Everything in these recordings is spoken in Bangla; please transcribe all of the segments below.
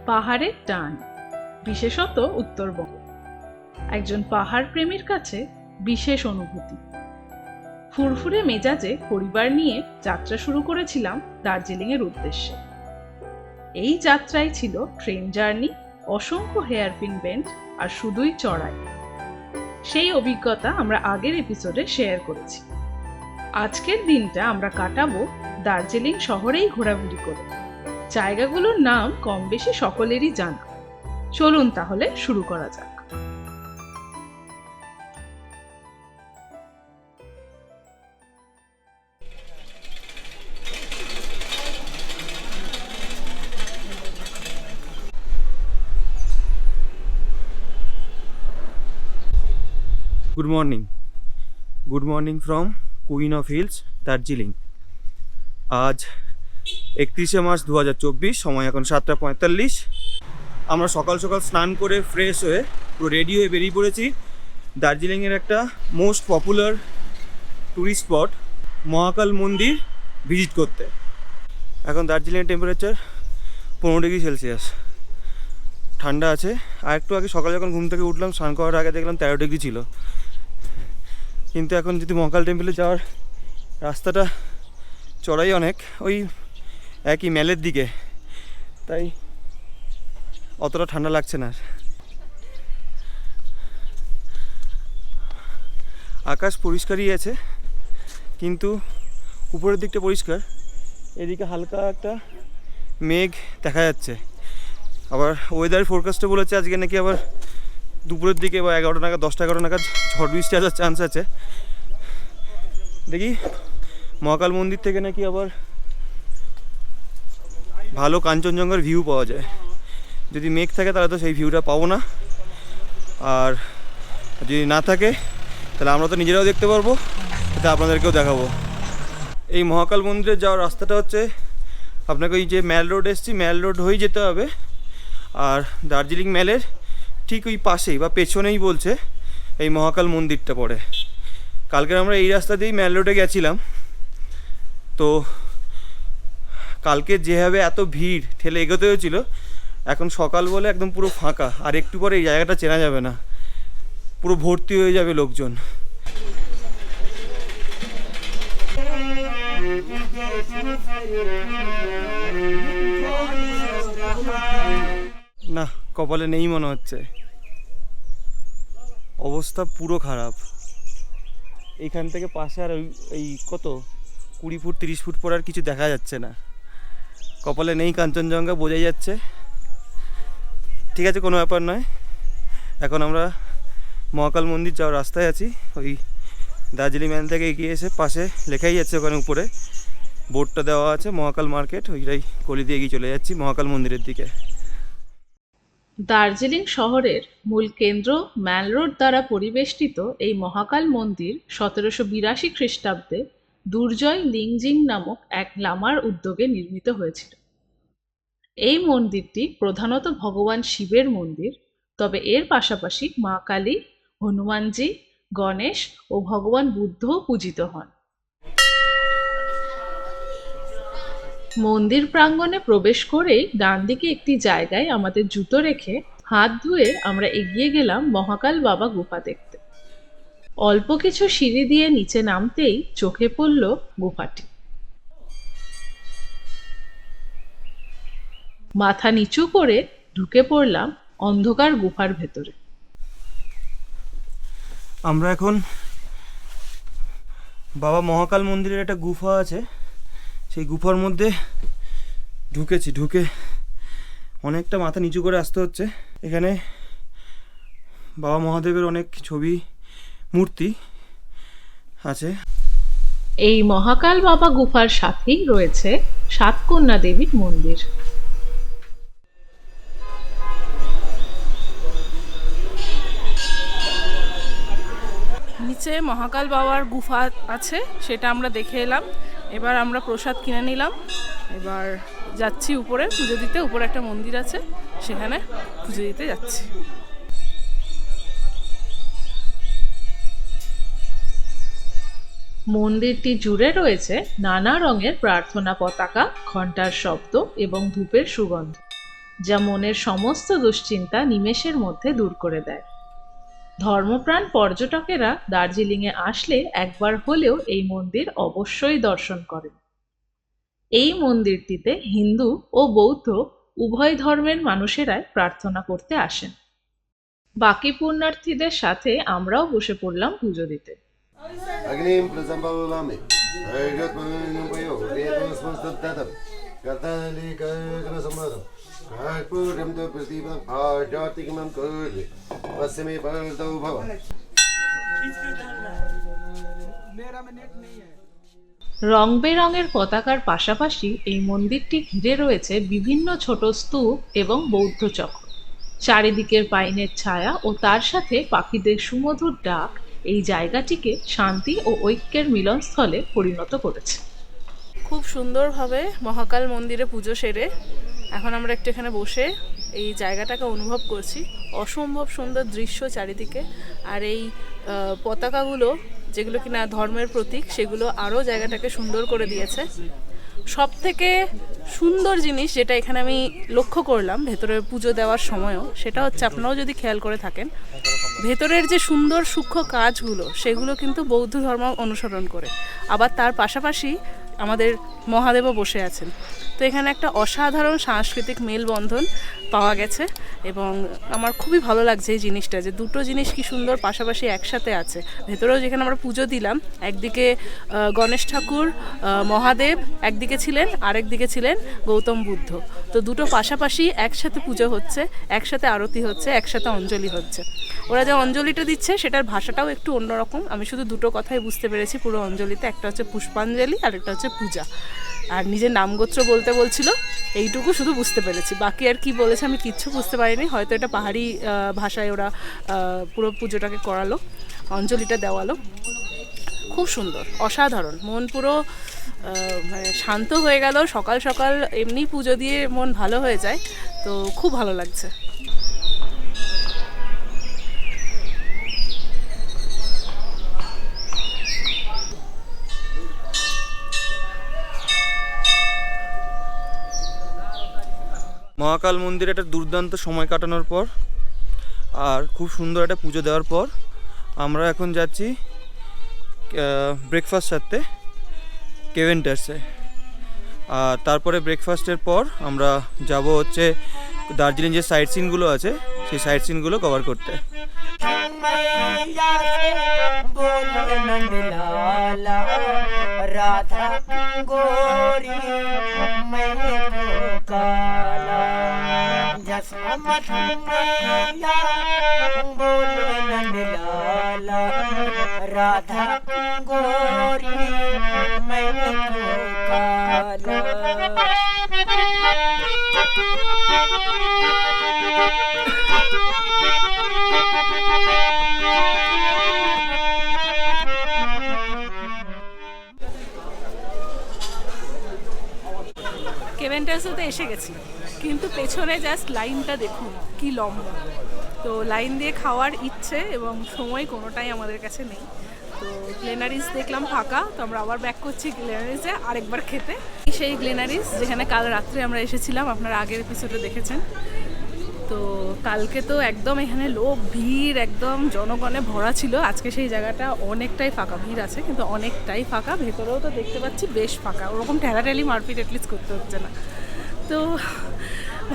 পাহাড়ের টান, বিশেষত উত্তরবঙ্গ একজন পাহাড় প্রেমীর কাছে বিশেষ অনুভূতি। ফুরফুরে মেজাজে পরিবার নিয়ে যাত্রা শুরু করেছিলাম দার্জিলিং এর উদ্দেশ্যে। এই যাত্রায় ছিল ট্রেন জার্নি, অসংখ্য হেয়ারপিন বেন্ড আর শুধুই চড়াই। সেই অভিজ্ঞতা আমরা আগের এপিসোডে শেয়ার করেছি। আজকের দিনটা আমরা কাটাবো দার্জিলিং শহরেই ঘোরাঘুরি করে। জায়গাগুলোর নাম কম বেশি সকলেরই জানা। চলুন তাহলে শুরু করা যাক। Good morning from queen of hills, Darjeeling. আজ 31শে মার্চ 2024, সময় এখন 7:45। আমরা সকাল সকাল স্নান করে ফ্রেশ হয়ে পুরো রেডি হয়ে বেরিয়ে পড়েছি দার্জিলিংয়ের একটা মোস্ট পপুলার ট্যুরিস্ট স্পট মহাকাল মন্দির ভিজিট করতে। এখন দার্জিলিংয়ের টেম্পারেচার 15°C, ঠান্ডা আছে। আর একটু আগে সকালে যখন ঘুম থেকে উঠলাম স্নান করার আগে দেখলাম 13° ছিল। কিন্তু এখন যদি মহাকাল টেম্পলে যাওয়ার রাস্তাটা চড়াই অনেক, ওই একই ম্যালের দিকে, তাই অতটা ঠান্ডা লাগছে না। আকাশ পরিষ্কারই আছে, কিন্তু উপরের দিকটা পরিষ্কার, এদিকে হালকা একটা মেঘ দেখা যাচ্ছে। আবার ওয়েদার ফোরকাস্টে বলেছে আজকে নাকি আবার দুপুরের দিকে বা 11টা নাগাদ 10টা-11টা নাগাদ ঝড় বৃষ্টি আসার চান্স আছে। দেখি মহাকাল মন্দির থেকে নাকি আবার ভালো কাঞ্চনজঙ্ঘার ভিউ পাওয়া যায়। যদি মেঘ থাকে তাহলে তো সেই ভিউটা পাবো না, আর যদি না থাকে তাহলে আমরা তো নিজেরাও দেখতে পারবো, এটা আপনাদেরকেও দেখাবো। এই মহাকাল মন্দিরে যাওয়ার রাস্তাটা হচ্ছে আপনাকে ওই যে ম্যাল রোড এসছি, ম্যাল রোড হয়ে যেতে হবে। আর দার্জিলিং ম্যালের ঠিক ওই পাশেই বা পেছনেই বলছে এই মহাকাল মন্দিরটা পড়ে। কালকে আমরা এই রাস্তা দিয়েই ম্যাল রোডে গেছিলাম, তো কালকে যেভাবে এত ভিড় ঠেলে এগোতে হয়েছিল, এখন সকাল বলে একদম পুরো ফাঁকা। আর একটু পরে এই জায়গাটা চেনা যাবে না, পুরো ভর্তি হয়ে যাবে লোকজন। না, কপালে নেই মনে হচ্ছে, অবস্থা পুরো খারাপ। এইখান থেকে পাশে আর এই কত 20 ফুট 30 ফুট পর আর কিছু দেখা যাচ্ছে না। কপালে নেই কাঞ্চনজঙ্ঘা, বোঝাই যাচ্ছে। ঠিক আছে, কোনো ব্যাপার নয়। এখন আমরা মহাকাল মন্দির যাওয়ার রাস্তায় আছি। ওই দার্জিলিং ম্যাল থেকে এগিয়ে এসে পাশে লেখাই যাচ্ছে, ওখানে উপরে বোর্ডটা দেওয়া আছে মহাকাল মার্কেট, ওইটাই গলি দিয়ে এগিয়ে চলে যাচ্ছি মহাকাল মন্দিরের দিকে। দার্জিলিং শহরের মূল কেন্দ্র ম্যাল রোড দ্বারা পরিবেষ্টিত এই মহাকাল মন্দির 1782 খ্রিস্টাব্দে দুর্জয় লিংজিং নামক এক লামার উদ্যোগে নির্মিত হয়েছিল। এই মন্দিরটি প্রধানত ভগবান শিবের মন্দির, তবে এর পাশাপাশি মা কালী, হনুমানজি, গণেশ ও ভগবান বুদ্ধও পূজিত হন। মন্দির প্রাঙ্গণে প্রবেশ করেই ডান দিকে একটি জায়গায় আমাদের জুতো রেখে হাত ধুয়ে আমরা এগিয়ে গেলাম মহাকাল বাবা গুফা দেখতে। অল্প কিছু সিঁড়ি দিয়ে নিচে নামতেই চোখে পড়ল গুফাটি। মাথা নিচু করে ঢুকে পড়লাম অন্ধকার গুফার ভেতরে। আমরা এখন বাবা মহাকাল মন্দিরের একটা গুফা আছে, সেই গুফার মধ্যে ঢুকেছি। ঢুকে অনেকটা মাথা নিচু করে আসতে হচ্ছে। এখানে বাবা মহাদেবের অনেক ছবি, মূর্তি আছে। এই মহাকাল বাবা গুফার সাথেই রয়েছে সাতকন্যা দেবীর মন্দির। নিচে মহাকাল বাবার গুফা আছে, সেটা আমরা দেখে এলাম। এবার আমরা প্রসাদ কিনে নিলাম, এবার যাচ্ছি উপরে পুজো দিতে। উপরে একটা মন্দির আছে, সেখানে পুজো দিতে যাচ্ছি। মন্দিরটি জুড়ে রয়েছে নানা রঙের প্রার্থনা পতাকা, ঘণ্টার শব্দ এবং ধূপের সুগন্ধ। যা মনের সমস্ত দুশ্চিন্তা নিমেষের মধ্যে দূর করে দেয়। ধর্মপ্রাণ পর্যটকেরা দার্জিলিংয়ে আসলে একবার হলেও এই মন্দির অবশ্যই দর্শন করেন। এই মন্দিরটিতে হিন্দু ও বৌদ্ধ উভয় ধর্মের মানুষেরাই প্রার্থনা করতে আসেন। বাকি পুণ্যার্থীদের সাথে আমরাও বসে পড়লাম পুজো দিতে। Agnim Prasambhavami, Ayatmanam Payo, Vedas Mastatam, Katalika Samaram, Karpuram to Prasipam, Arjatikam Kurdi, Vasimi Pardo Bhava. রং বেরঙের পতাকার পাশাপাশি এই মন্দিরটি ঘিরে রয়েছে বিভিন্ন ছোট স্তূপ এবং বৌদ্ধ চক্র। চারিদিকের পাইনের ছায়া ও তার সাথে পাখিদের সুমধুর ডাক এই জায়গাটিকে শান্তি ও ঐক্যের মিলনস্থলে পরিণত করেছে। খুব সুন্দরভাবে মহাকাল মন্দিরে পুজো সেরে এখন আমরা একটু এখানে বসে এই জায়গাটাকে অনুভব করছি। অসম্ভব সুন্দর দৃশ্য চারিদিকে, আর এই পতাকাগুলো যেগুলো কিনা ধর্মের প্রতীক সেগুলো আরও জায়গাটাকে সুন্দর করে দিয়েছে। সব থেকে সুন্দর জিনিস যেটা এখানে আমি লক্ষ্য করলাম ভেতরে পুজো দেওয়ার সময়ও, সেটা হচ্ছে আপনারাও যদি খেয়াল করে থাকেন, ভেতরের যে সুন্দর সূক্ষ্ম কাজগুলো সেগুলো কিন্তু বৌদ্ধ ধর্ম অনুসরণ করে। আবার তার পাশাপাশি আমাদের মহাদেবও বসে আছেন। তো এখানে একটা অসাধারণ সাংস্কৃতিক মেলবন্ধন পাওয়া গেছে এবং আমার খুবই ভালো লাগছে এই জিনিসটা, যে দুটো জিনিস কি সুন্দর পাশাপাশি একসাথে আছে। ভেতরেও যেখানে আমরা পুজো দিলাম, একদিকে গণেশ ঠাকুর মহাদেব একদিকে ছিলেন, আরেকদিকে ছিলেন গৌতম বুদ্ধ। তো দুটো পাশাপাশি একসাথে পুজো হচ্ছে, একসাথে আরতি হচ্ছে, একসাথে অঞ্জলি হচ্ছে। ওরা যে অঞ্জলিটা দিচ্ছে সেটার ভাষাটাও একটু অন্যরকম। আমি শুধু দুটো কথাই বুঝতে পেরেছি পুরো অঞ্জলিতে, একটা হচ্ছে পুষ্পাঞ্জলি আর একটা হচ্ছে পূজা। আর নিজের নামগোত্র বলতে বলছিল, এইটুকু শুধু বুঝতে পেরেছি, বাকি আর কি বলেছে আমি কিচ্ছু বুঝতে পারিনি। হয়তো এটা পাহাড়ি ভাষায় ওরা পুরো পুজোটাকে করালো, অঞ্জলিটা দেওয়ালো। খুব সুন্দর, অসাধারণ, মন পুরো মানে শান্ত হয়ে গেল। সকাল সকাল এমনি পুজো দিয়ে মন ভালো হয়ে যায়, তো খুব ভালো লাগছে। মহাকাল মন্দিরে একটা দুর্দান্ত সময় কাটানোর পর আর খুব সুন্দর একটা পুজো দেওয়ার পর আমরা এখন যাচ্ছি ব্রেকফাস্ট সারতে কেভেন্টার্সে। আর তারপরে ব্রেকফাস্টের পর আমরা যাব হচ্ছে দার্জিলিং যে সাইট সিনগুলো আছে সেই সাইট সিনগুলো কভার করতে। राधा गोरी मैं काला जसमत मैया बोल नंद लाला राधा गोरी मैं काला। কেভেন্টার্সে তো এসে গেছি, কিন্তু পেছনে জাস্ট লাইনটা দেখুন কি লম্বা। তো লাইন দিয়ে খাওয়ার ইচ্ছে এবং সময় কোনোটাই আমাদের কাছে নেই। তো গ্লেনারিস দেখলাম ফাঁকা, তো আমরা আবার ব্যাক করছি গ্লেনারিসে আরেকবার খেতে। সেই গ্লেনারিস যেখানে কাল রাত্রে আমরা এসেছিলাম, আপনারা আগের এপিসোডে দেখেছেন। তো কালকে তো একদম এখানে লোক ভিড় একদম জনগণে ভরা ছিল। আজকে সেই জায়গাটা অনেকটাই ফাঁকা, ভিড় আছে কিন্তু অনেকটাই ফাঁকা। ভেতরেও তো দেখতে পাচ্ছি বেশ ফাঁকা, ওরকম ঠেলাঠেলি মারপিট অ্যাটলিস্ট করতে হচ্ছে না। তো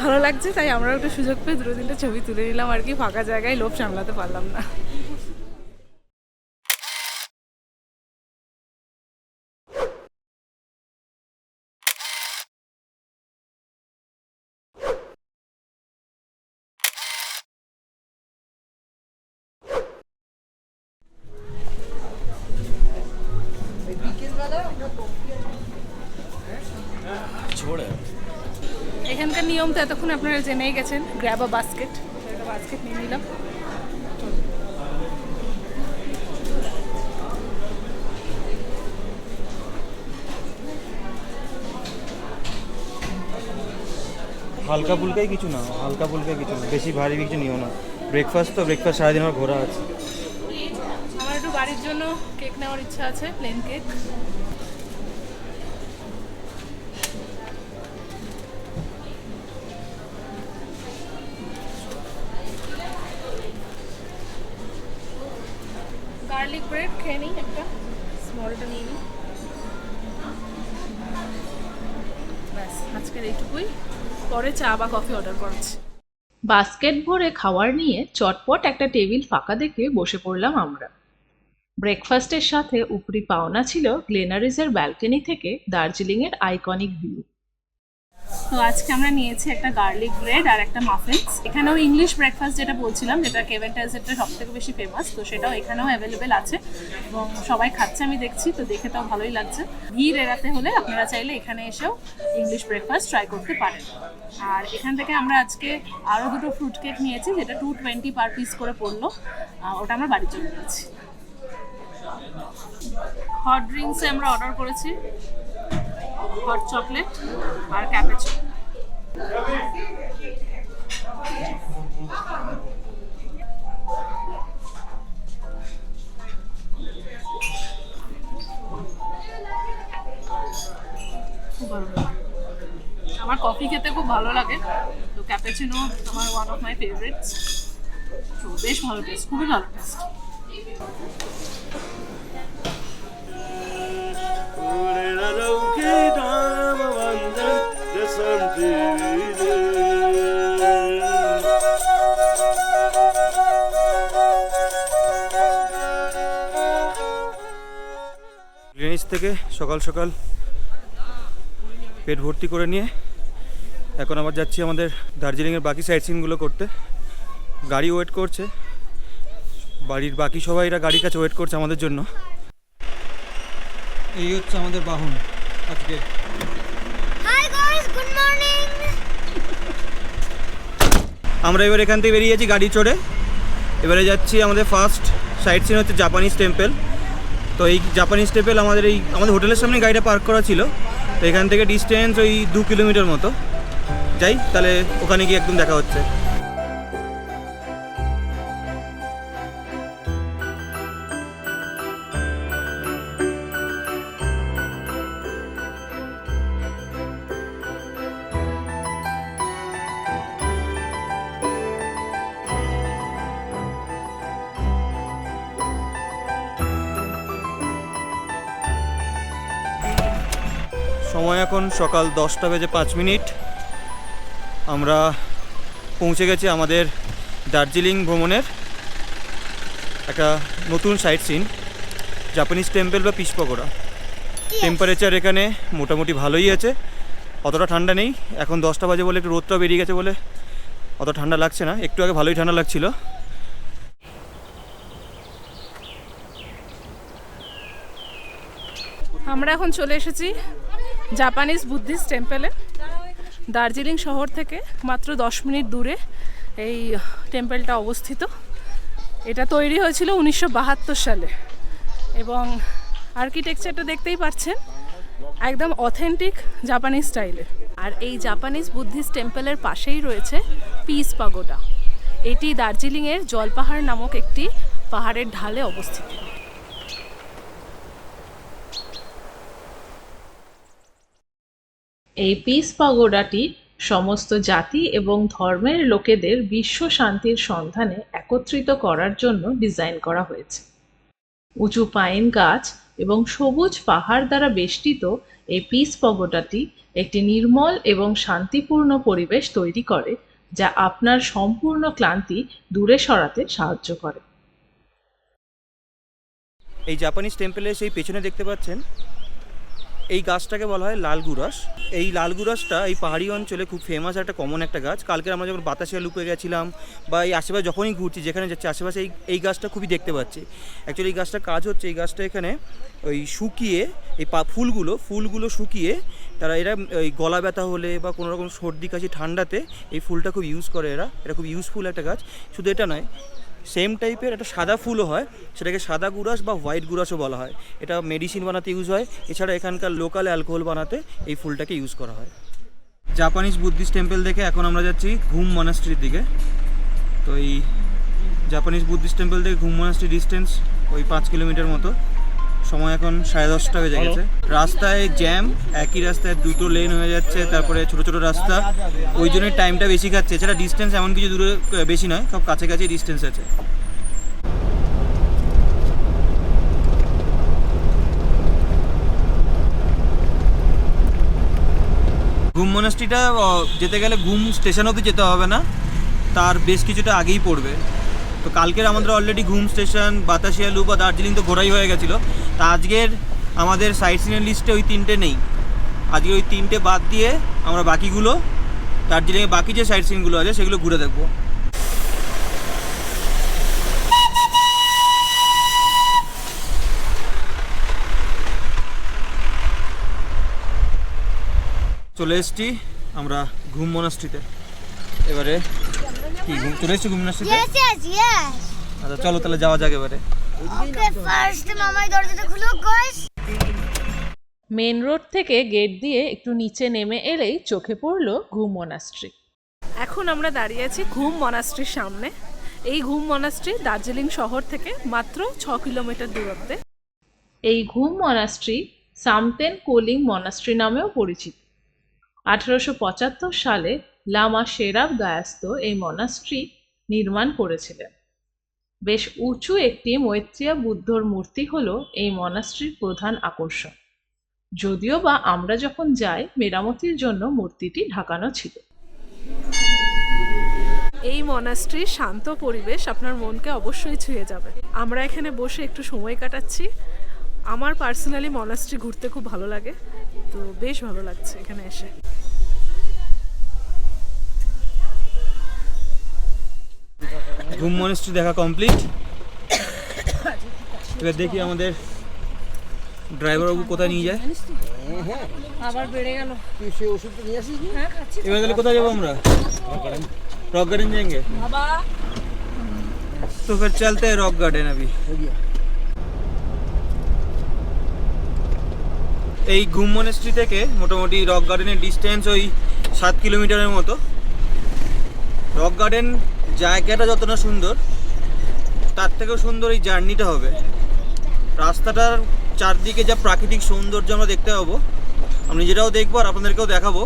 ভালো লাগছে, তাই আমরাও একটু সুযোগ পেয়ে দুটো তিনটে ছবি তুলে নিলাম আর কি। ফাঁকা জায়গায় লোভ সামলাতে পারলাম না। এখানকার নিয়ম তো এতক্ষণ আপনারা জেনেই গেছেন, গ্র্যাব আ বাস্কেট। একটা বাস্কেট নিয়ে নিলাম। হালকা ফুলকাই কিছু না, হালকা ফুলকাই কিছু না, বেশি ভারী কিছু নিও না। ব্রেকফাস্ট তো ব্রেকফাস্ট সারাদিন আমার ঘোরা আছে। আমার একটু বাড়ির জন্য কেক নেওয়ার ইচ্ছা আছে, প্লেন কেক। গার্লিক ব্রেড খেয়ে নিই একটা, স্মলটা নিয়ে নিই। ব্যাস আজকের এইটুকুই, পরে চা বা কফি অর্ডার করছি। বাস্কেট ভরে খাওয়ার নিয়ে চটপট একটা টেবিল ফাঁকা দেখে বসে পড়লাম আমরা। ব্রেকফাস্টের সাথে উপরি পাওনা ছিল গ্লেনারিজের ব্যালকনি থেকে দার্জিলিংয়ের আইকনিক ভিউ। তো আজকে আমরা নিয়েছি একটা গার্লিক ব্রেড আর একটা মাফিনস। এখানেও ইংলিশ ব্রেকফাস্ট যেটা বলছিলাম, যেটা কেভেন টাইজেরটা সব থেকে বেশি ফেমাস, তো সেটাও এখানেও অ্যাভেলেবেল আছে এবং সবাই খাচ্ছে আমি দেখছি, তো দেখে তাও ভালোই লাগছে। ভিড় এড়াতে হলে আপনারা চাইলে এখানে এসেও ইংলিশ ব্রেকফাস্ট ট্রাই করতে পারেন। আর এখান থেকে আমরা আজকে আরও দুটো ফ্রুট কেক নিয়েছি, যেটা 220 পার পিস করে পড়লো, ওটা আমরা বাড়ির জন্য নিয়েছি। হট ড্রিঙ্কসে আমরা অর্ডার করেছি হট চকলেট আর ক্যাপুচিনো। খুব ভালো লাগে, আমার কফি খেতে খুব ভালো লাগে, তো ক্যাপুচিনো আমার ওয়ান অফ মাই ফেভারিটস। তো বেশ ভালো টেস্ট, খুবই ভালো টেস্ট। গ্রিনিচ থেকে সকাল সকাল পেট ভর্তি করে নিয়ে এখন আবার যাচ্ছি আমাদের দার্জিলিংয়ের বাকি সাইট সিনগুলো করতে। গাড়ি ওয়েট করছে, বাড়ির বাকি সবাইরা গাড়ির কাছে ওয়েট করছে আমাদের জন্য। এই হচ্ছে আমাদের বাহন আজকে। Hi guys, good morning. আমরা এবার এখান থেকে বেরিয়ে যাচ্ছি গাড়ি চড়ে। এবারে যাচ্ছি আমাদের ফার্স্ট সাইট সিন হচ্ছে জাপানিজ টেম্পল। তো এই জাপানিজ টেম্পল আমাদের হোটেলের সামনে গাড়িটা পার্ক করা ছিল, তো এখান থেকে ডিস্টেন্স ওই 2 কিলোমিটার মতো। যাই তাহলে ওখানে গিয়ে একদম দেখা হচ্ছে। সময় এখন সকাল 10:05। আমরা পৌঁছে গেছি আমাদের দার্জিলিং ভ্রমণের একটা নতুন সাইট সিন, জাপানিজ টেম্পল বা পিস পকোড়া। টেম্পারেচার এখানে মোটামুটি ভালোই আছে, অতটা ঠান্ডা নেই। এখন 10টা বাজে বলে একটু রোদটা বেরিয়ে গেছে বলে অত ঠান্ডা লাগছে না, একটু আগে ভালোই ঠান্ডা লাগছিল। আমরা এখন চলে এসেছি জাপানিজ বুদ্ধিস্ট টেম্পলে। দার্জিলিং শহর থেকে মাত্র 10 মিনিট দূরে এই টেম্পলটা অবস্থিত। এটা তৈরি হয়েছিল 1972 সালে এবং আর্কিটেকচারটা দেখতেই পাচ্ছেন, একদম অথেন্টিক জাপানিজ স্টাইলে। আর এই জাপানিজ বুদ্ধিস্ট টেম্পলের পাশেই রয়েছে পিস পাগোডা। এটি দার্জিলিংয়ের জলপাহাড় নামক একটি পাহাড়ের ঢালে অবস্থিত। এই পিস পাগোডাটি সমস্ত জাতি এবং ধর্মের লোকেদের বিশ্ব শান্তির সন্ধানে একত্রিত করার জন্য ডিজাইন করা হয়েছে। উঁচু পাইন গাছ এবং সবুজ পাহাড় দ্বারা বেষ্টিত এই পিস পাগোডাটি একটি নির্মল এবং শান্তিপূর্ণ পরিবেশ তৈরি করে, যা আপনার সম্পূর্ণ ক্লান্তি দূরে সরাতে সাহায্য করে। এই জাপানিজ টেম্পলে সেই পেছনে দেখতে পাচ্ছেন এই গাছটাকে বলা হয় লাল গুরাস। এই লাল গুরাসটা এই পাহাড়ি অঞ্চলে খুব ফেমাস একটা কমন একটা গাছ। কালকে আমরা যখন বাতাসে লুপে গেছিলাম বা এই আশেপাশে যখনই ঘুরছি, যেখানে যাচ্ছি আশেপাশে এই গাছটা খুবই দেখতে পাচ্ছি। অ্যাকচুয়ালি এই গাছটার কাজ হচ্ছে, এই গাছটা এখানে ওই শুকিয়ে এই ফুলগুলো শুকিয়ে তারা এরা ওই গলা ব্যথা হলে বা কোনো রকম সর্দি কাশি ঠান্ডাতে এই ফুলটা খুব ইউজ করে এটা খুব ইউজফুল একটা গাছ। শুধু এটা নয়, সেম টাইপের একটা সাদা ফুলও হয়, সেটাকে সাদা গুরাস বা হোয়াইট গুরাসও বলা হয়। এটা মেডিসিন বানাতে ইউজ হয়, এছাড়া এখানকার লোকাল অ্যালকোহল বানাতে এই ফুলটাকে ইউজ করা হয়। জাপানিজ বুদ্ধিস্ট টেম্পল দেখে এখন আমরা যাচ্ছি ঘুম মনাস্ট্রির দিকে। তো এই জাপানিজ বুদ্ধিস্ট টেম্পল থেকে ঘুম মনাস্ট্রি ডিস্টেন্স ওই 5 কিলোমিটার মতো। সময় এখন 10:30 বেজে গেছে। রাস্তায় জ্যাম, একই রাস্তায় দুটো লেন হয়ে যাচ্ছে, তারপরে ছোটো ছোটো রাস্তা, ওই জন্যই টাইমটা বেশি খাচ্ছে। এছাড়া ডিস্টেন্স এমন কিছু দূরে বেশি নয়, সব কাছাকাছি ডিস্টেন্স আছে। ঘুম মনাস্ট্রিটা যেতে গেলে ঘুম স্টেশন অবধি যেতে হবে না, তার বেশ কিছুটা আগেই পড়বে। তো কালকের আমাদের অলরেডি ঘুম স্টেশন, বাতাসিয়া লুপ বা দার্জিলিং তো ঘোরাই হয়ে গেছিলো। তা আজকের আমাদের সাইট সিনের লিস্টে ওই 3টে নেই। আজকে ওই 3টে বাদ দিয়ে আমরা বাকিগুলো, দার্জিলিংয়ে বাকি যে সাইট সিনগুলো আছে সেগুলো ঘুরে দেখবো। চলে এসেছি আমরা ঘুম মনাস্ট্রিতে। এবারে কি চলে এসেছি ঘুম মনাস্ট্রিতে? Yes, yes, yes. আচ্ছা চলো তাহলে যাওয়া যাক এবারে। Okay, first মামাই দরজাটা খুলো guys. মেন রোড থেকে গেট দিয়ে একটু নিচে নেমে এলেই চোখে পড়লো ঘুম মনাস্ট্রি। এখন আমরা দাঁড়িয়ে আছি ঘুম মনাস্ট্রির সামনে। এই ঘুম মনাস্ট্রি দার্জিলিং শহর থেকে মাত্র 6 কিলোমিটার দূরত্বে। এই ঘুম মনাস্ট্রি সামতেন কোলিং মনাস্ট্রি নামেও পরিচিত। 1875 সালে লামা শেরাব গায়াস্তো এই মনাস্ট্রি নির্মাণ করেছিলেন। বেশ উঁচু একটি মৈত্রেয়া বুদ্ধর মূর্তি হলো এই মনাস্ট্রির প্রধান আকর্ষণ। যদিও বা আমরা যখন যাই মেরামতির জন্য মূর্তিটি ঢাকানো ছিল। এই মনাস্ট্রির শান্ত পরিবেশ আপনার মনকে অবশ্যই ছুঁয়ে যাবে। আমরা এখানে বসে একটু সময় কাটাচ্ছি। আমার পার্সোনালি মনাস্ট্রি ঘুরতে খুব ভালো লাগে, তো বেশ ভালো লাগছে এখানে এসে। ঘুম মনাস্ট্রি দেখা কমপ্লিট। এবার দেখি আমাদের ড্রাইভার বাবু কোথায় নিয়ে যায়। আবার বেড়ে গেল। এবার তাহলে কোথায় যাবো আমরা? रॉक गार्डन जाएंगे तो फिर चलते हैं रॉक गार्डन अभी। এই ঘুম মনাস্ট্রি থেকে মোটামুটি রক গার্ডেনের ডিস্টেন্স ওই 7 কিলোমিটারের মতো। রক গার্ডেন জায়গাটা যতটা সুন্দর তার থেকেও সুন্দর এই জার্নিটা হবে। রাস্তাটার চারদিকে যা প্রাকৃতিক সৌন্দর্য আমরা দেখতে পাবো, আমি নিজেরাও দেখবো আর আপনাদেরকেও দেখাবো,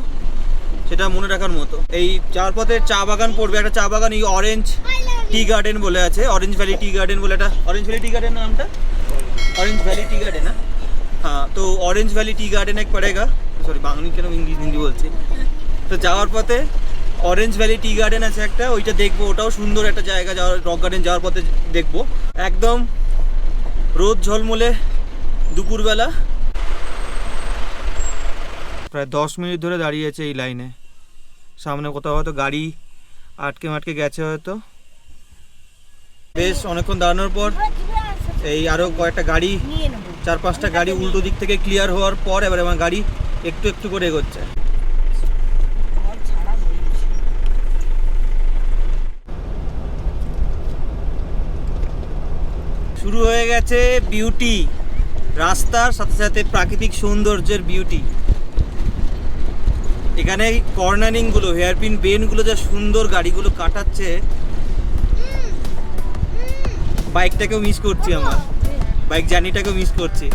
সেটা মনে রাখার মতো। এই চার পথে চা বাগান পড়বে, একটা চা বাগান এই অরেঞ্জ টি গার্ডেন বলে আছে, অরেঞ্জ ভ্যালি টি গার্ডেন বলে। এটা অরেঞ্জ ভ্যালি টি গার্ডেন নামটা, অরেঞ্জ ভ্যালি টি গার্ডেন না? হ্যাঁ, তো অরেঞ্জ ভ্যালি টি গার্ডেন এক পড়েগা। সরি বাংলা কেন ইংলিশ হিন্দি বলছি। তো যাওয়ার পথে অরেঞ্জ ভ্যালি টি গার্ডেন আছে একটা, ওইটা দেখবো। ওটাও সুন্দর একটা জায়গা, যাওয়ার রক গার্ডেন যাওয়ার পথে দেখবো। একদম রোদ ঝলমলে দুপুরবেলা। প্রায় 10 মিনিট ধরে দাঁড়িয়ে আছে এই লাইনে। সামনে কোথাও হয়তো গাড়ি আটকে গেছে হয়তো। বেশ অনেকক্ষণ দাঁড়ানোর পর এই আরও কয়েকটা গাড়ি, 4-5টা গাড়ি উল্টো দিক থেকে ক্লিয়ার হওয়ার পর এবার আমার গাড়ি একটু একটু করে এগোচ্ছে। শুরু হয়ে গেছে বিউটি, রাস্তার সাথে সাথে প্রাকৃতিক সৌন্দর্যের বিউটি। এখানে কর্নারিংগুলো, হেয়ারপিন বেনগুলো যা সুন্দর গাড়িগুলো কাটাচ্ছে, বাইকটাকেও মিস করছি, আমার বাইক জার্নিটাকেও মিস করছি।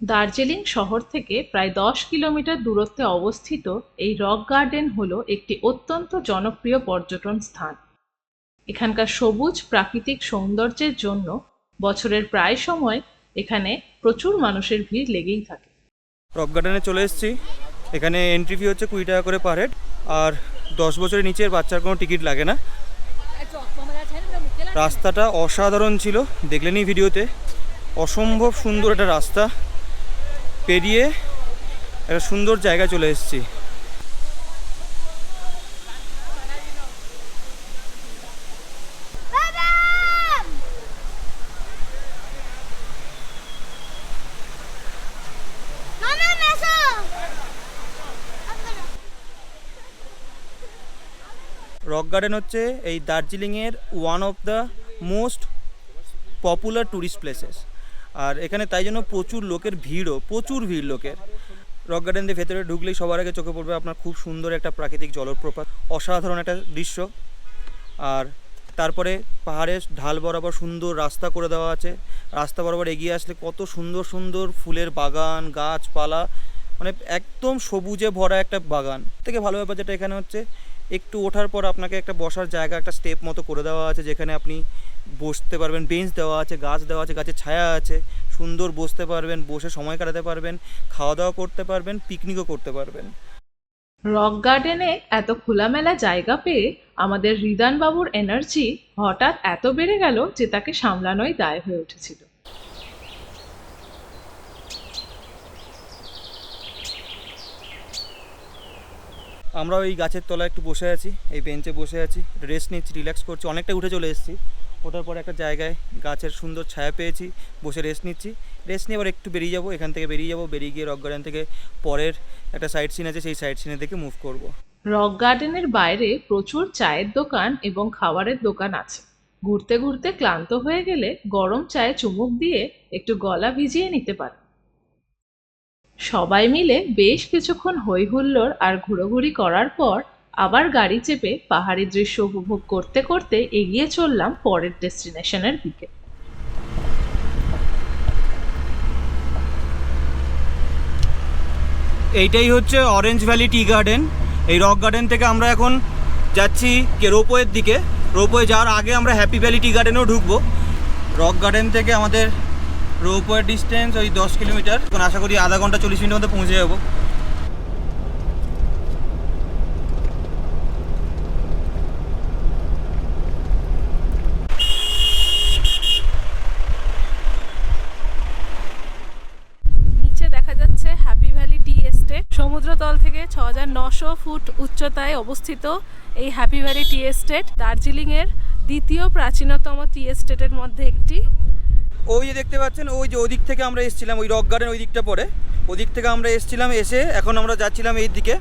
দার্জিলিং শহর থেকে প্রায় 10 কিলোমিটার দূরত্বে অবস্থিত এই রক গার্ডেন হলো একটি অত্যন্ত জনপ্রিয় পর্যটন স্থান। এখানকার সবুজ প্রাকৃতিক সৌন্দর্যের জন্য বছরের প্রায় সময় এখানে প্রচুর মানুষের ভিড় লেগেই থাকে। রক গার্ডেনে চলে এসেছি। এখানে এন্ট্রি ফি হচ্ছে 20 টাকা করে পার হেড, আর 10 বছরের নিচের বাচ্চার কোনো টিকিট লাগে না। রাস্তাটা অসাধারণ ছিল, দেখলেনই ভিডিওতে। অসম্ভব সুন্দর একটা রাস্তা পেরিয়ে একটা সুন্দর জায়গায় চলে এসেছি। রক গার্ডেন হচ্ছে এই দার্জিলিংয়ের one of the most popular tourist places. আর এখানে তাই জন্য প্রচুর লোকের ভিড়ও, প্রচুর ভিড় লোকের। রক গার্ডেন দিয়ে ভেতরে ঢুকলেই সবার আগে চোখে পড়বে আপনার খুব সুন্দর একটা প্রাকৃতিক জলপ্রপাত, অসাধারণ একটা দৃশ্য। আর তারপরে পাহাড়ের ঢাল বরাবর সুন্দর রাস্তা করে দেওয়া আছে, রাস্তা বরাবর এগিয়ে আসলে কত সুন্দর সুন্দর ফুলের বাগান, গাছপালা, মানে একদম সবুজে ভরা একটা বাগান। থেকে ভালো ব্যাপার যেটা এখানে হচ্ছে, একটু ওঠার পর আপনাকে একটা বসার জায়গা, একটা স্টেপ মতো করে দেওয়া আছে, যেখানে আপনি বসতে পারবেন, বেঞ্চ দেওয়া আছে, গাছ দেওয়া আছে, গাছের ছায়া আছে, সুন্দর বসতে পারবেন, বসে সময় কাটাতে পারবেন, খাওয়া দাওয়া করতে পারবেন, পিকনিকও করতে পারবেন। রক গার্ডেনে এত খোলামেলা জায়গা পেয়ে আমাদের হৃদান বাবুর এনার্জি হঠাৎ এত বেড়ে গেল যে তাকে সামলানোই দায় হয়ে উঠেছিল। আমরা ওই গাছের তলায় একটু বসে আছি, এই বেঞ্চে বসে আছি, রেস্ট নিচ্ছি, রিল্যাক্স করছি। অনেকটা উঠে চলে এসেছি, ওঠার পরে একটা জায়গায় গাছের সুন্দর ছায়া পেয়েছি, বসে রেস্ট নিচ্ছি। রেস্ট নিয়ে এবার একটু বেরিয়ে যাবো, এখান থেকে বেরিয়ে যাবো, বেরিয়ে গিয়ে রক গার্ডেন থেকে পরের একটা সাইট সিন আছে, সেই সাইট সিনের দিকে মুভ করব। রক গার্ডেনের বাইরে প্রচুর চায়ের দোকান এবং খাবারের দোকান আছে। ঘুরতে ঘুরতে ক্লান্ত হয়ে গেলে গরম চায়ে চুমুক দিয়ে একটু গলা ভিজিয়ে নিতে পারে। সবাই মিলে বেশ কিছুক্ষণ হই হুল্লোড় আর ঘোরাঘুরি করার পর আবার গাড়ি চেপে পাহাড়ি দৃশ্য উপভোগ করতে করতে এগিয়ে চললাম পরের ডেস্টিনেশনের দিকে। এইটাই হচ্ছে অরেঞ্জ ভ্যালি টি গার্ডেন। এই রক গার্ডেন থেকে আমরা এখন যাচ্ছি রোপওয়ের দিকে। রোপওয়ে যাওয়ার আগে আমরা হ্যাপি ভ্যালি টি গার্ডেনেও ঢুকবো। রক গার্ডেন থেকে আমাদের রোপওয়ের ডিস্টেন্স ওই 10 কিলোমিটার। এখন আশা করি আধা ঘন্টা 40 মিনিটের মধ্যে পৌঁছে যাবো। নিচে দেখা যাচ্ছে হ্যাপি ভ্যালি টি এস্টেট। সমুদ্রতল থেকে 6900 ফুট উচ্চতায় অবস্থিত এই হ্যাপি ভ্যালি টি এস্টেট দার্জিলিংয়ের দ্বিতীয় প্রাচীনতম টি এস্টেটের মধ্যে একটি। ওই যে দেখতে পাচ্ছেন, ওই যে ওদিক থেকে আমরা এসেছিলাম, ওই রক গার্ডেন ওই দিকটা পরে, ওদিক থেকে আমরা এসেছিলাম। এসে এখন আমরা যাচ্ছিলাম এই দিকে,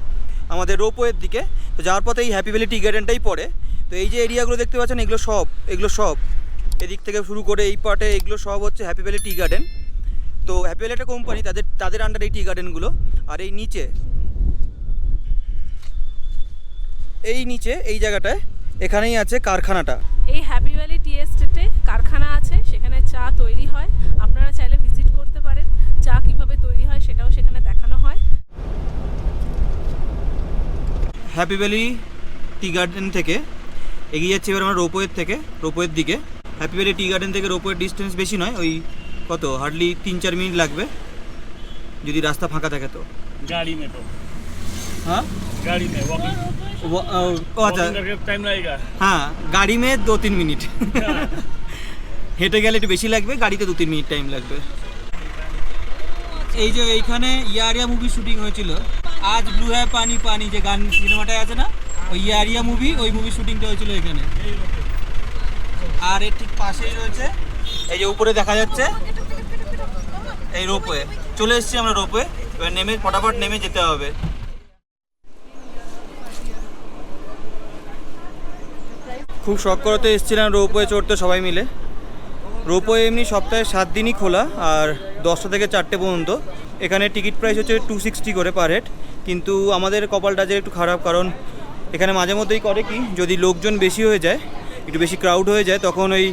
আমাদের রোপওয়ের দিকে। তো যাওয়ার পথে এই হ্যাপি ভ্যালি টি গার্ডেনটাই পড়ে। তো এই যে এরিয়াগুলো দেখতে পাচ্ছেন, এগুলো সব এদিক থেকে শুরু করে এই পার্টে, এগুলো সব হচ্ছে হ্যাপি ভ্যালি টি গার্ডেন। তো হ্যাপি ভ্যালি একটা কোম্পানি, তাদের আন্ডারে এই টি গার্ডেনগুলো। আর এই নিচে এই জায়গাটায় এখানেই আছে কারখানাটা। এই হ্যাপি ভ্যালি টি এস্টেটে কারখানা আছে, সেখানে চা তৈরি হয়। আপনারা চাইলে ভিজিট করতে পারেন, চা কিভাবে তৈরি হয় সেটাও সেখানে দেখানো হয়। হ্যাপি ভ্যালি টি গার্ডেন থেকে এগিয়ে যাচ্ছি এবার আমরা রোপওয়ের দিকে। হ্যাপি ভ্যালি টি গার্ডেন থেকে রোপওয়ের ডিস্টেন্স বেশি নয়, ওই কত হার্ডলি 3-4 মিনিট লাগবে যদি রাস্তা ফাঁকা থাকে। তো गाड़ी में तो हाँ गाड़ी में वॉकिंग अच्छा करके टाइम लगेगा। হ্যাঁ, গাড়ি মে 2-3 মিনিট, হেঁটে গেলে একটু বেশি লাগবে, গাড়িতে 2-3 মিনিট টাইম লাগবে। এই যে এইখানে ইয়ারিয়া মুভি শুটিং হয়েছিল, আজ ব্লু হ্যায় পানি পানি, যে গান সিনেমাটায় আছে না, ওই ইয়ারিয়া মুভি, ওই মুভি শুটিংটা হয়েছিল এখানে। আর এর ঠিক পাশেই রয়েছে এই যে উপরে দেখা যাচ্ছে এই রোপওয়ে। চলে এসেছি আমরা রোপওয়ে, এবার নেমে ফটাফট নেমে যেতে হবে। খুব শখ করতে এসেছিলাম রোপওয়ে চড়তে সবাই মিলে। রোপওয়ে এমনি সপ্তাহে 7 দিনই খোলা, আর 10টা থেকে 4টে পর্যন্ত। এখানে টিকিট প্রাইস হচ্ছে 260 করে পার হেড। কিন্তু আমাদের কপালটা যে একটু খারাপ, কারণ এখানে মাঝে মধ্যেই করে কি, যদি লোকজন বেশি হয়ে যায়, একটু বেশি ক্রাউড হয়ে যায়, তখন ওই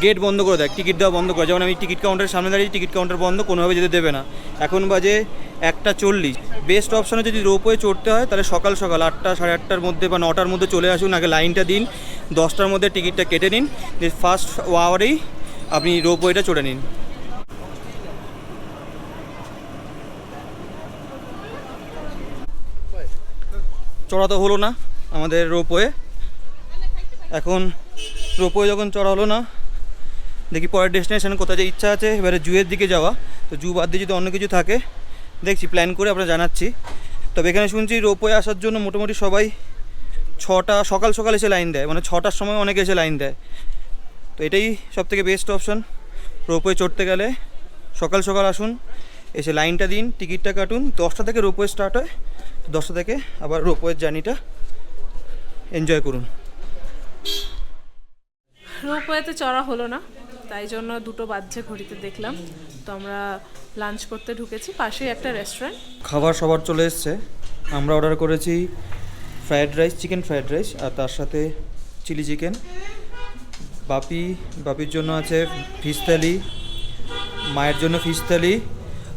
গেট বন্ধ করে দেয়, টিকিট দেওয়া বন্ধ করে। যেমন আমি টিকিট কাউন্টারের সামনে দাঁড়িয়ে, টিকিট কাউন্টার বন্ধ, কোনোভাবে যেতে দেবে না। এখন বাজে 1:40। বেস্ট অপশানে যদি রোপওয়ে চড়তে হয় তাহলে সকাল 8টা, 8:30টার মধ্যে বা 9টার মধ্যে চলে আসুন। আগে লাইনটা দিন, 10টার মধ্যে টিকিটটা কেটে নিন, ফার্স্ট আওয়ারেই আপনি রোপওয়েটা চড়ে নিন। চড়া তো হলো না আমাদের রোপওয়ে। এখন রোপওয়ে যখন চড়া হলো না, দেখি পরের ডেস্টিনেশন কোথায় যে ইচ্ছা আছে এবারে জুয়ের দিকে যাওয়া। তো জু বাদ দিয়ে যদি অন্য কিছু থাকে দেখছি, প্ল্যান করে আপনারা জানাচ্ছি। তবে এখানে শুনছি রোপওয়ে আসার জন্য মোটামুটি সবাই 6টা সকাল এসে লাইন দেয়, মানে 6টার সময় অনেকে এসে লাইন দেয়। তো এটাই সবথেকে বেস্ট অপশন। রোপওয়ে চড়তে গেলে সকাল আসুন, এসে লাইনটা দিন, টিকিটটা কাটুন। 10টা থেকে রোপওয়ে স্টার্ট হয়, 10টা থেকে আবার রোপওয়ের জার্নিটা এনজয় করুন। রোপওয়েতে চড়া হলো না, তাই জন্য 2টো বাজছে ঘড়িতে দেখলাম। তো আমরা লাঞ্চ করতে ঢুকেছি, পাশেই একটা রেস্টুরেন্ট। খাবার সবার চলে এসছে। আমরা অর্ডার করেছি fried rice, chicken fried rice, আর তার সাথে চিলি চিকেন। বাপির জন্য আছে ফিশ থালি, মায়ের জন্য ফিশ থালি,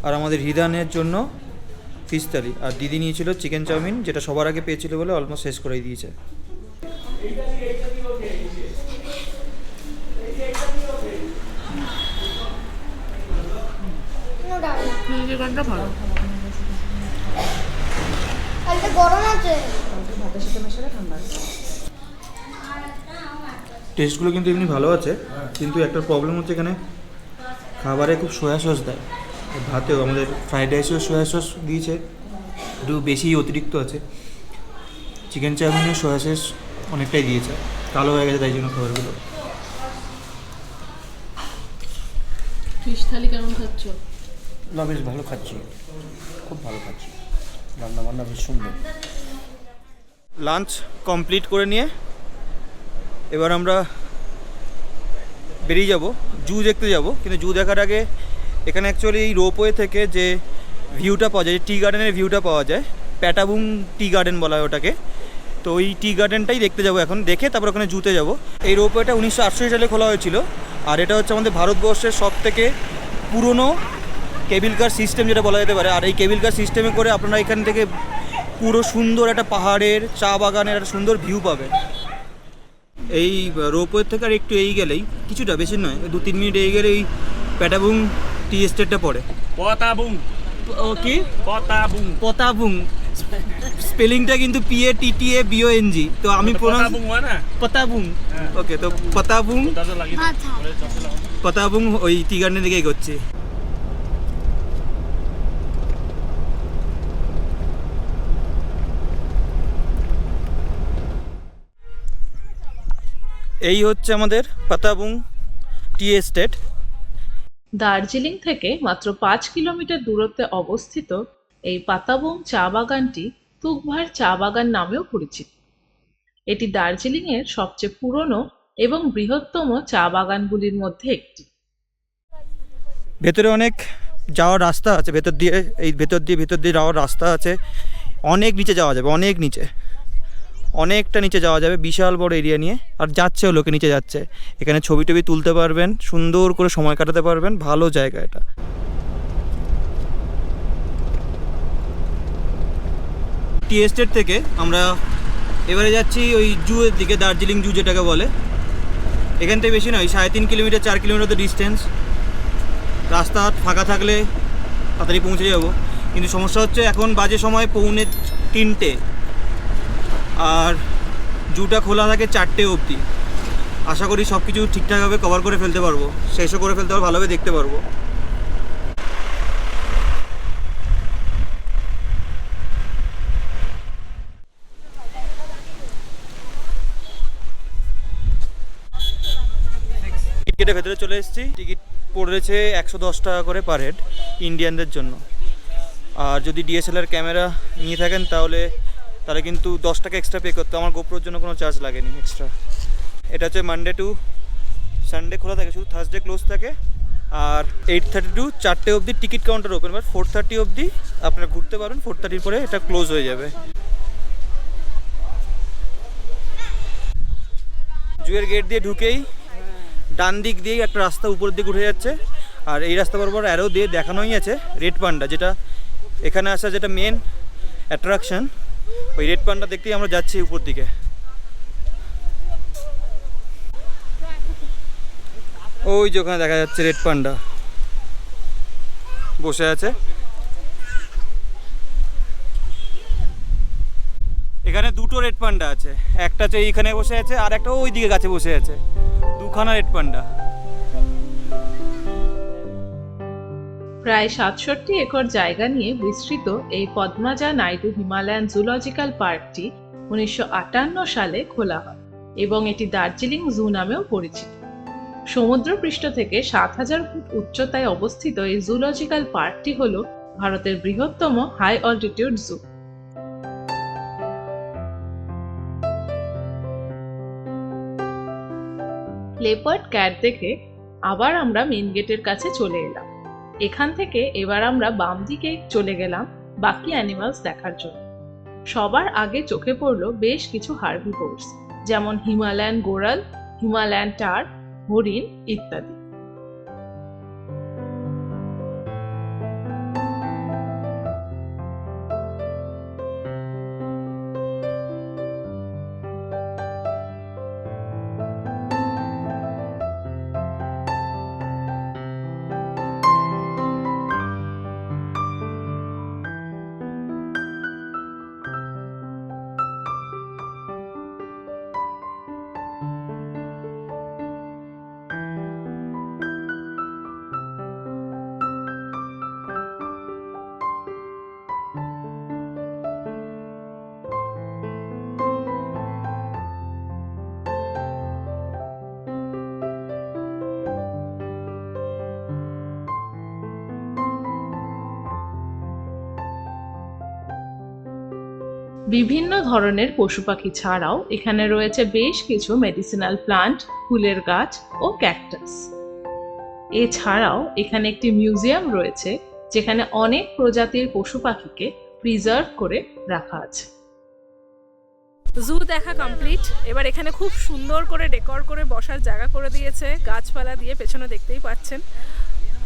আর আমাদের হৃদানের জন্য ফিশ থালি। আর দিদি নিয়েছিল চিকেন চাউমিন, যেটা সবার আগে পেয়েছিল বলে অলমোস্ট শেষ করে দিয়েছে। চিকেনটা ভালো। কালকে গরম আছে। টেস্টগুলো কিন্তু এমনি ভালো আছে, কিন্তু একটা প্রবলেম হচ্ছে এখানে খাবারে খুব সয়া সস দেয়। ভাতেও আমাদের ফ্রাইড রাইসেও সয়া সস দিয়েছে, একটু বেশি অতিরিক্ত আছে। চিকেন চাউমিনেও সয়া সস অনেকটাই দিয়েছে, কালো হয়ে গেছে তাই জন্য খাবারগুলো। ফিশ থালি কেমন খাচ্ছ? না, বেশ ভালো খাচ্ছি, খুব ভালো খাচ্ছি, রান্না বান্না বেশ সুন্দর। লাঞ্চ কমপ্লিট করে নিয়ে এবার আমরা বেরিয়ে যাব, জু দেখতে যাব। কিন্তু জু দেখার আগে এখানে অ্যাকচুয়ালি এই রোপওয়ে থেকে যে ভিউটা পাওয়া যায়, টি গার্ডেনের ভিউটা পাওয়া যায়, প্যাটাবুং টি গার্ডেন বলা হয় ওটাকে। তো ওই টি গার্ডেনটাই দেখতে যাব এখন, দেখে তারপর ওখানে জুতে যাব। এই রোপওয়েটা 1968 সালে খোলা হয়েছিল, আর এটা হচ্ছে আমাদের ভারতবর্ষের সবথেকে পুরনো কেবিল কার সিস্টেম যেটা বলা যেতে পারে। আর এই কেবিল কার সিস্টেমে করে আপনারা এখান থেকে পুরো সুন্দর একটা পাহাড়ের, চা বাগানের একটা সুন্দর ভিউ পাবেন। এই রোপওয়ে থেকে আর একটু এই গেলেই, কিছুটা বেশি নয়, 2-3 মিনিট এই গেলেই প্যাটাবুং টি এস্টেটটা পড়ে। পতাবুং। ও কি? পতাবুং। পতাবুং, স্পেলিংটা কিন্তু PATTABONG। তো আমি পতাবুং হয় না? পতাবুং। ওকে, তো পতাবুং, দাদা লাগিয়ে মাথা। পতাবুং ওই টি গার্ডেনের দিকে এগোচ্ছি। এই হচ্ছে আমাদের পাতাবুং টি এস্টেট। দার্জিলিং থেকে মাত্র 5 কিলোমিটার দূরত্বে অবস্থিত এই পাতাবুং চা বাগানটি তুকভার চা বাগান নামেও পরিচিত। এটি দার্জিলিংয়ের সবচেয়ে পুরনো এবং বৃহত্তম চা বাগানগুলির মধ্যে একটি। ভেতরে অনেক যাওয়ার রাস্তা আছে, ভেতর দিয়ে যাওয়ার রাস্তা আছে। অনেক নিচে যাওয়া যাবে, অনেকটা নিচে যাওয়া যাবে, বিশাল বড় এরিয়া নিয়ে। আর যাচ্ছেও, লোকে নিচে যাচ্ছে। এখানে ছবি টবি তুলতে পারবেন, সুন্দর করে সময় কাটাতে পারবেন, ভালো জায়গা এটা। টি এস্টেট থেকে আমরা এবারে যাচ্ছি ওই জুয়ের দিকে, দার্জিলিং জু যেটাকে বলে। এখান থেকে বেশি নয়, 3.5 কিলোমিটার 4 কিলোমিটার তো ডিস্টেন্স। রাস্তা ফাঁকা থাকলে তাড়াতাড়ি পৌঁছে যাব, কিন্তু সমস্যা হচ্ছে এখন বাজে সময় 2:45, আর জুটা খোলা থাকে 4টে অবধি। আশা করি সব কিছু ঠিকঠাকভাবে কভার করে ফেলতে পারবো, শেষও করে ফেলতে পারবো, ভালোভাবে দেখতে পারবো। টিকিটের ভেতরে চলে এসেছি। টিকিট পড়েছে 110 টাকা করে পার হেড ইন্ডিয়ানদের জন্য। আর যদি DSLR ক্যামেরা নিয়ে থাকেন তাহলে কিন্তু 10 টাকা এক্সট্রা পে করতে। আমার গোপ্রোর জন্য কোনো চার্জ লাগেনি এক্সট্রা। এটা হচ্ছে মানডে টু সানডে খোলা থাকে, শুধু থার্সডে ক্লোজ থাকে। আর 8:30 টু 4টে অবধি টিকিট কাউন্টার ওপেন, বাট 4:30 অবধি আপনারা ঘুরতে পারবেন। 4:30 পরে এটা ক্লোজ হয়ে যাবে। জুয়ের গেট দিয়ে ঢুকেই ডান দিক দিয়েই একটা রাস্তা উপর দিকে উঠে যাচ্ছে, আর এই রাস্তা বরাবর অ্যারো দিয়ে দেখানোই আছে রেড পান্ডা, যেটা এখানে আসা যেটা মেন অ্যাট্রাকশন। ওই রেড পান্ডা দেখতেই আমরা যাচ্ছি উপর দিকে। ওই যে ওখানে দেখা যাচ্ছে রেড পান্ডা বসে আছে। এখানে দুটো রেড পান্ডা আছে, একটা হচ্ছে এইখানে বসে আছে, আর একটা ওই দিকে গাছে বসে আছে। দুখানা রেড পান্ডা। প্রায় 67 একর জায়গা নিয়ে বিস্তৃত এই পদ্মাজা নাইডু হিমালয়ান জুলজিক্যাল পার্কটি 1958 সালে খোলা হয় এবং এটি দার্জিলিং জু নামেও পরিচিত। সমুদ্রপৃষ্ঠ থেকে 7000 ফুট উচ্চতায় অবস্থিত এই জুলজিক্যাল পার্কটি হল ভারতের বৃহত্তম হাই অল্টিটিউড জু। লেপার্ড ক্যাট দেখে আবার আমরা মেন গেটের কাছে চলে এলাম। এখান থেকে এবার আমরা বাম দিকে চলে গেলাম বাকি অ্যানিমালস দেখার জন্য। সবার আগে চোখে পড়লো বেশ কিছু হার্বিভোরস, যেমন হিমালয়ান গোরাল, হিমালয়ান টার, হরিণ ইত্যাদি। বিভিন্ন ধরনের পশু পাখি ছাড়াও এখানে রয়েছে বেশ কিছু মেডিসিনাল প্লান্ট, ফুলের গাছ ও ক্যাকটাস। এছাড়াও এখানে একটি মিউজিয়াম রয়েছে যেখানে অনেক প্রজাতির পশু পাখিকে প্রিজার্ভ করে রাখা আছে। জু দেখা কমপ্লিট। এবার এখানে খুব সুন্দর করে ডেকোর করে বসার জায়গা করে দিয়েছে, গাছপালা দিয়ে, পেছনে দেখতেই পাচ্ছেন।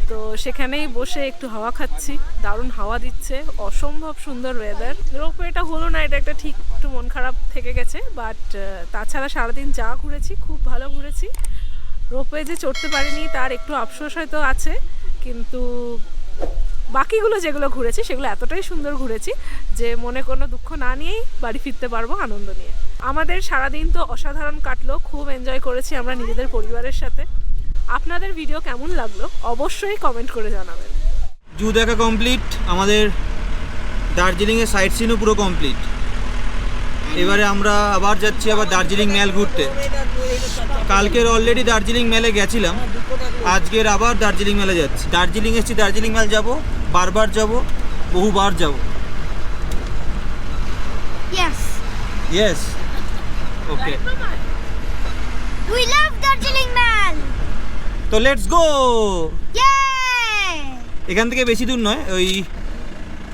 তো সেখানেই বসে একটু হাওয়া খাচ্ছি, দারুণ হাওয়া দিচ্ছে, অসম্ভব সুন্দর ওয়েদার। রোপওয়েটা হলো না, এটা একটা ঠিক একটু মন খারাপ থেকে গেছে, বাট তাছাড়া সারাদিন যা ঘুরেছি খুব ভালো ঘুরেছি। রোপওয়ে যে চড়তে পারিনি তার একটু আফসোস হয়তো আছে, কিন্তু বাকিগুলো যেগুলো ঘুরেছি সেগুলো এতটাই সুন্দর ঘুরেছি যে মনে কোনো দুঃখ না নিয়েই বাড়ি ফিরতে পারবো আনন্দ নিয়ে। আমাদের সারাদিন তো অসাধারণ কাটলো, খুব এনজয় করেছি আমরা নিজেদের পরিবারের সাথে। আপনাদের ভিডিও কেমন লাগলো অবশ্যই কমেন্ট করে জানাবেন। জু দেখা কমপ্লিট, আমাদের দার্জিলিংয়ের সাইট সিনও পুরো কমপ্লিট। এবারে আমরা আবার যাচ্ছি আবার দার্জিলিং মেল ঘুরতে। কালকের অলরেডি দার্জিলিং মেলে গেছিলাম, আজকের আবার দার্জিলিং মেলে যাচ্ছি। দার্জিলিং এসেছি, দার্জিলিং মেল যাব, বারবার যাব, বহুবার যাব। Yes. Yes, okay, We love Darjeeling Man. তো লেটস গো। Yay! এখান থেকে বেশি দূর নয়, ওই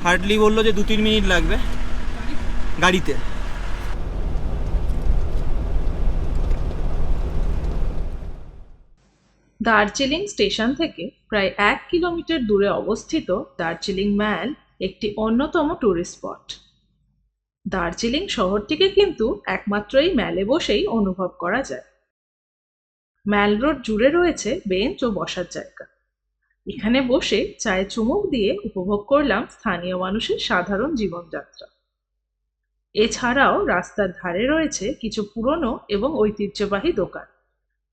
হার্ডলি বললো যে 2-3 মিনিট লাগবে গাড়িতে। দার্জিলিং স্টেশন থেকে প্রায় 1 কিলোমিটার দূরে অবস্থিত দার্জিলিং ম্যাল একটি অন্যতম ট্যুরিস্ট স্পট। দার্জিলিং শহরটিকে কিন্তু একমাত্র এই ম্যালে বসেই অনুভব করা যায়। ম্যাল রোড জুড়ে রয়েছে বেঞ্চ ও বসার জায়গা। এখানে বসে চায়ে চুমুক দিয়ে উপভোগ করলাম স্থানীয় মানুষের সাধারণ জীবনযাত্রা। এছাড়াও রাস্তার ধারে রয়েছে কিছু পুরনো এবং ঐতিহ্যবাহী দোকান,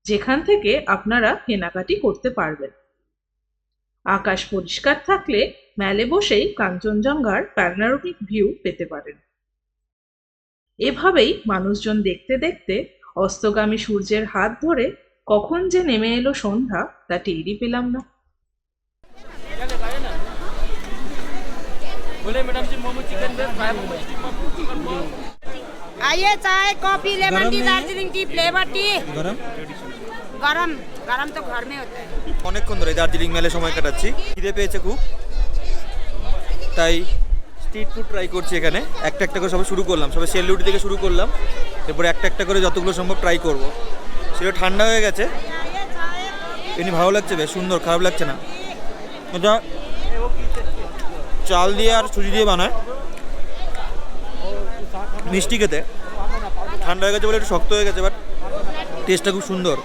যেখান থেকে আপনারা কেনাকাটি করতে পারবেন। আকাশ পরিষ্কার থাকলে ম্যালে বসেই কাঞ্চনজঙ্ঘার প্যানোরামিক ভিউ পেতে পারেন। এভাবেই মানুষজন দেখতে দেখতে অস্তগামী সূর্যের হাত ধরে কখন যে নেমে এলো সন্ধ্যা তা টেরই পেলাম না। आइए चाय coffee lemon tea Darjeeling T flavour T গরম गरम गरम तो घर में होता है। অনেকক্ষণ ধরে দার্জিলিং মেলে সময় কাটাচ্ছি, খিদে পেয়েছে খুব, তাই স্ট্রিট ফুড ট্রাই করছি। এখানে একটা একটা করে সবাই শুরু করলাম, সবাই সেলুটি থেকে শুরু করলাম, এরপরে একটা একটা করে যতগুলো সম্ভব ট্রাই করব। সেটা ঠান্ডা হয়ে গেছে, এমনি ভালো লাগছে, বেশ সুন্দর, খারাপ লাগছে না। এটা চাল দিয়ে আর সুজি দিয়ে বানায়, মিষ্টি খেতে। ঠান্ডা হয়ে গেছে বলে একটু শক্ত হয়ে গেছে, বাট টেস্টটা খুব সুন্দর।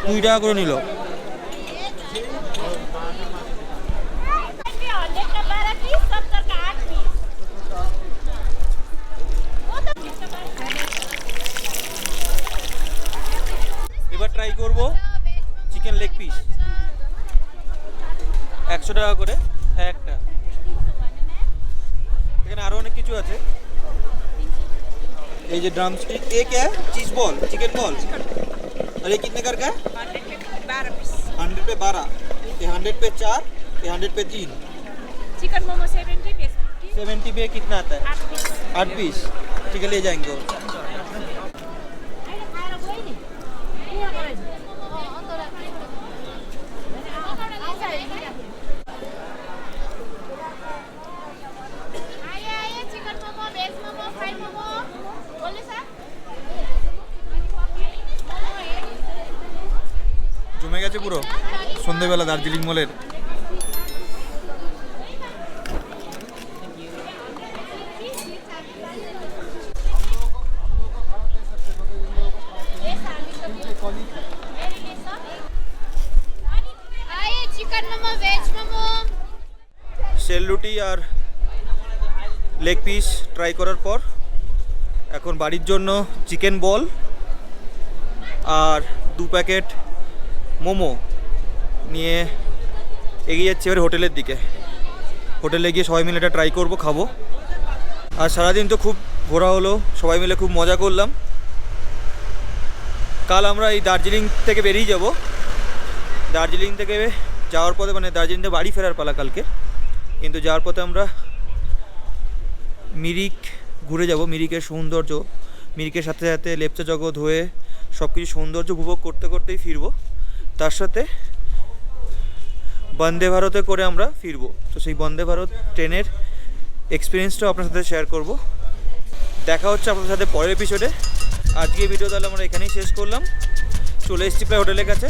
2 টাকা করে নিল। এবার ট্রাই করব চিকেন লেগ পিস, 100 টাকা করে একটা। এখানে আরো অনেক কিছু আছে, এই যে ड्रम स्टिक, ये क्या है? Cheese ball, chicken ball. और ये कितने कर का है? 100 पे 12, ये 100 पे 4, ये 100 पे 3। चिकन मोमो 70 पे कितना आता है? 8 पीस। ठीक है, ले जाएंगे। গেছে পুরো সন্ধেবেলা দার্জিলিং মলের। चिकन मोमो वेज मोमो শেল রুটি আর লেগ পিস ট্রাই করার পর এখন বাড়ির জন্য চিকেন বল আর 2 প্যাকেট মোমো নিয়ে এগিয়ে যাচ্ছি এবার হোটেলের দিকে। হোটেলে গিয়ে সবাই মিলে এটা ট্রাই করবো, খাবো। আর সারাদিন তো খুব ঘোরা হলো, সবাই মিলে খুব মজা করলাম। কাল আমরা এই দার্জিলিং থেকে বেরিয়ে যাব। দার্জিলিং থেকে যাওয়ার পথে মানে দার্জিলিং থেকে বাড়ি ফেরার পালা কালকে, কিন্তু যাওয়ার পথে আমরা মিরিক ঘুরে যাব। মিরিকের সৌন্দর্য, মিরিকের সাথে সাথে লেপচা জগৎ হয়ে সব কিছু সৌন্দর্য উপভোগ করতে করতেই ফিরবো। তার সাথে বন্দে ভারতে করে আমরা ফিরবো। তো সেই বন্দে ভারত ট্রেনের এক্সপিরিয়েন্সটাও আপনার সাথে শেয়ার করব। দেখা হচ্ছে আপনাদের সাথে পরের এপিসোডে। আজকে ভিডিও তাহলে আমরা এখানেই শেষ করলাম। চলে এসেছি প্রায় হোটেলের কাছে।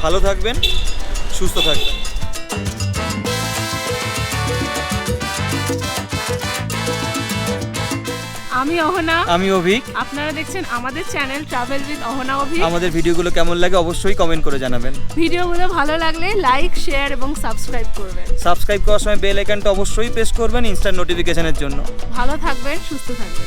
ভালো থাকবেন, সুস্থ থাকবেন। আমি অহনা, আমি অভিক। আপনারা দেখছেন আমাদের channel travel with Ahana Abhik. আমাদের ভিডিওগুলো কেমন লাগে অবশ্যই কমেন্ট করে জানাবেন। ভিডিওগুলো ভালো লাগলে লাইক, শেয়ার এবং সাবস্ক্রাইব করবেন। সাবস্ক্রাইব করার সময় বেল আইকনটা অবশ্যই প্রেস করবেন ইনস্ট্যান্ট নোটিফিকেশনের জন্য। ভালো থাকবেন, সুস্থ থাকবেন।